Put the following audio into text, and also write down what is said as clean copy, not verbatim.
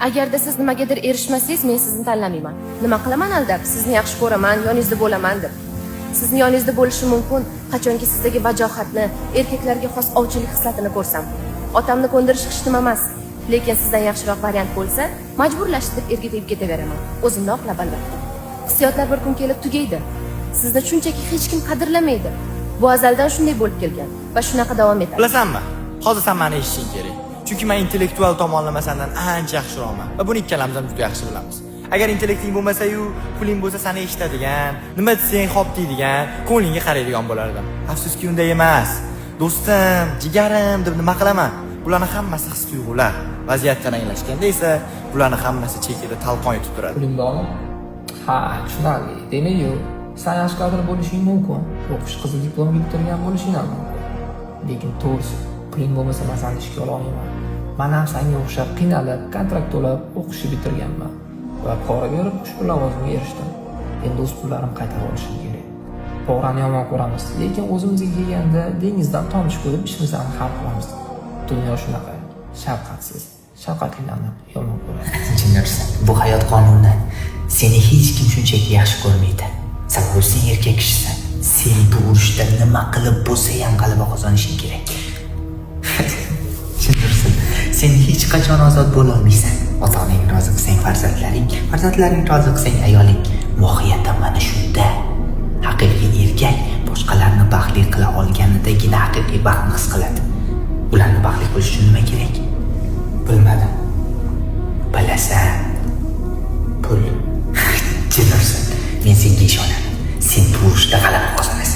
Agarda siz nimagadir erishmasangiz, men sizni tanlamayman. Nima qilaman aldab? Sizni yaxshi ko'raman, yoningizda bo'laman deb. Sizni yoningizda bo'lishi mumkin, qachonki sizdagi vajohatni, erkaklarga xos ovchilik xislatini ko'rsam. Otamni ko'ndirish hech nima emas, lekin sizdan yaxshiroq variant bo'lsa, majburlashib deb erga tegib ketaveraman. O'zimni oqlab albatta. Hissiyotlar bir kun kelib tugaydi. Sizni shunchaki hech kim qadrlamaydi. Bu azaldan shunday bo'lib kelgan va shunaqa davom etadi. Bilasanmi? Hozir sen meni eshitishing kerak. Chunki men intellektual tomonlama sendan ancha yaxshiroqman va buni ikkalamiz ham juda yaxshi bilamiz. Agar intellekting bo'lmasa-yu, puling bo'lsa seni eshitadigan, nima desang xo'p deydigan, ko'nglingga qaraydigan bo'lardim. Afsuski unday emas. Do'stim, jigarim deb nima qilaman? Bularning hammasi his-tuyg'ular. Vaziyat taranglashganda esa bularning hammasi chekida talqon etib turadi. Puling bormi? Ha, tushunarli. Demak-yu, sen yaxshi kadr bo'lishing mumkin. O'qish qizil diplom bitirgan bo'lishing ham mumkin. Lekin to'g'risi, puling bo'lmasa men seni ishga ola olmayman. Men ham senga o'xshab qiynalib, kontrakt to'lab o'qishni bitirganman va pora berib ushbu lavozimga erishdim. Endi o'z pullarim qaytarib olishim kerak. Porani yomon ko'ramiz, lekin o'zimizga kelganda dengizdan tomchi qo'yib ishimizni hal qilamiz. Dunyo shunaqa, shafqatsiz. Shafqatlilarni yomon ko'radi. Tushunarsan. Bu hayot qonuni. Seni hech kim shunchaki yaxshi ko'rmaydi. Sen o'zing erkak kishisan. Sen bu urushda nima qilib bo'lsa ham g'alaba qozonishing kerak. Tushunarsan. Sen hech qachon ozod bo'la olmaysan. Ota-onang rozi qilsang farzandlaring rozi qilsang ayoling. Mohiyatan mana shunda. Haqiqiy erkak boshqalarni baxtli qila olganidagina haqiqiy baxtni his qiladi. Ularni baxtli qilish uchun nima kerak? Bilmadim. Bilasan. Pul. Tushunarsan. Men senga ishonaman. Sen bu urushda g'alaba qozonasan.